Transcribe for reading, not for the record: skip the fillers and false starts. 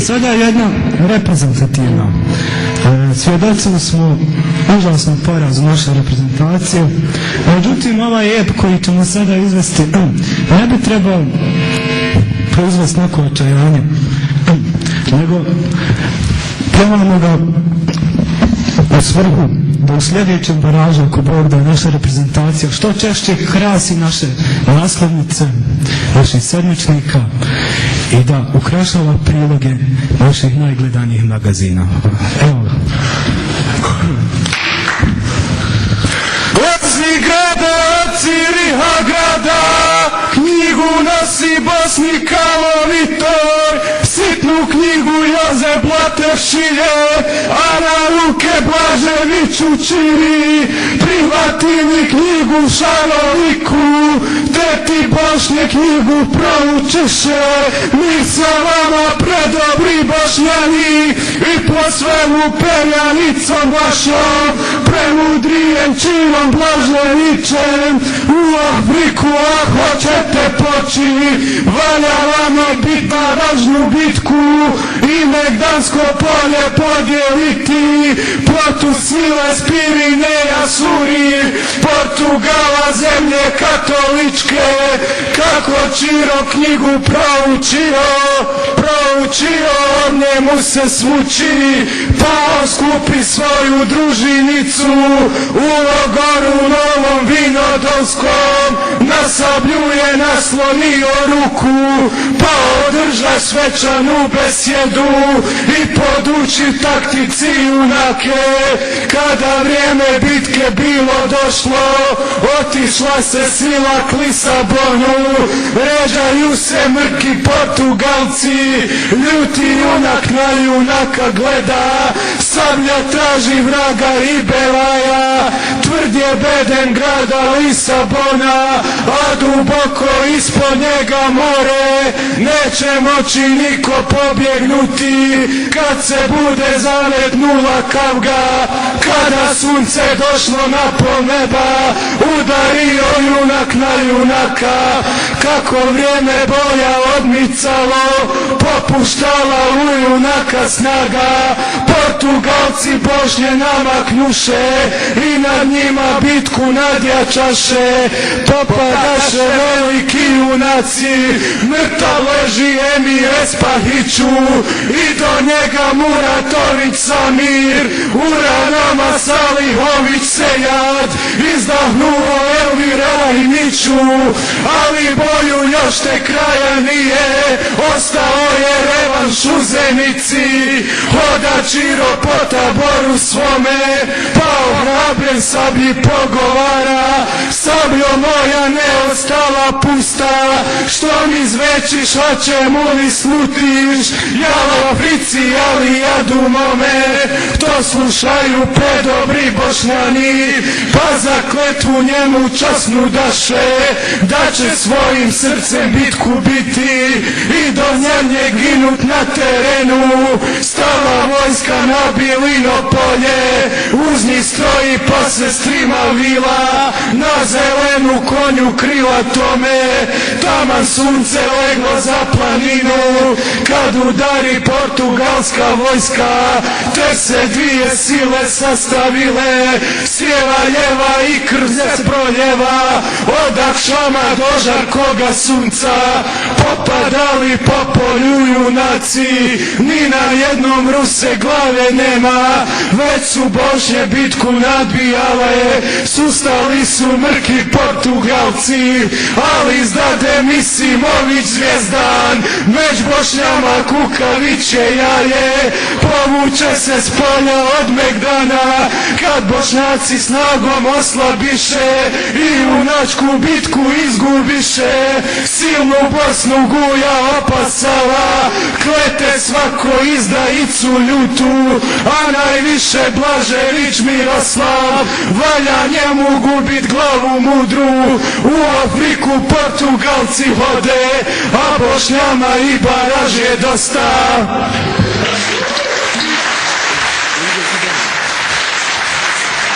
Sada jedna reprezentativna. Svjedoci smo užasnog poraza naše reprezentacije. Međutim, ovaj ep koji ćemo sada izvesti ne bi trebao proizvesti neko očajanje, nego trebamo ga u svrhu da u sljedećem baražu, ako Bog da, naša reprezentacija što češće krasi naše naslovnice, naših sedmičnika i da ukrašava priloge naših najgledanijih magazina. Evo ga. Glazni grada, Ciriha grada, knjigu nosi Bosni Kalovitor, sitnu knjigu Joze Blatešilje, a na ruke Blaževiću Čiri, prihvatili knjigu Šaloviku, te ti Bošnje knjigu proučiše, mi se vama predobri Bošnjani i po svemu perjanicom vašom, premudrijem činom Blaževićem, u Afriku a hoćete poći, valja vama bit na važnu bitku i Megdansko polje podijeliti, plotu sile Spirineja Suri, Portugala zemlje katoličke, kako Čiro knjigu proučio, njemu se smuči, pa on skupi svoju družinicu u logoru Novom Vinodolskom, na sablju je naslonio ruku, pa održa svečanu besjedu i poduči taktici junake. Kada vrijeme bitke bilo došlo, otišla se sila k Lisabonu, ređaju se mrki Portugalci, ljuti junak na junaka gleda, sablja traži vraga i Belaja, tvrd je beden grada Lisabona, a duboko ispod njega more, neće moći niko pobjegnuti, kad se bude zaletnula kavga, kada sunce došlo na pol neba, udario junak na junaka, kako vrijeme boja odmicalo, popuštala u junaka snaga, Portugalci Bošnje namaknuše i nad njima bitku nadjačaše, popadaše veliki junaci, mrtav leži Emir Espahiću i do njega Muratović Samir, Uranama Salihović Sejad, izdahnuo Elvira Rajniću, ali boju još te kraja nije, ostao je revanš u Zenici, hoda Čiro po taboru svome, pa ohrabren sablji pogovara, sabljo moja ne ostala pusta, što mi zvečiš, a čemu li slutiš, jalo Africi, ali jadu mome, to slušaju predobri Bošnjani, pa za kletvu njemu časnu daše, da će svojim srcem bitku biti i do nje ginut na terenu, stala vojska na Bilino polje, uz njih stroji po sestrima vila, na zelenu konju krila tome, taman sunce leglo za planinu, kad udari portugalska vojska, te se dvije sile sastavile, sjeva ljeva i krv se proljeva, od Akšama do žarkoga sunca, popadali po polju junaci, ni na jednom Ruse glave nema, već su Bošnje bitku nadbijale, sustali su mrki Portugalci, ali izdade Misimović Zvijezdan, meć Bošnjama kukaviće jaje, povuče se s polja od Megdana, kad Bošnjaci snagom oslabiše i junačku bitku izgubiše, silnu Bosnu guja opasala, klete svako izdajicu ljutu, a najviše Blažević Miroslav, valja njemu gubit glavu mudru, u Afriku Portugalci hode, a Bošnjama i baraž je dosta.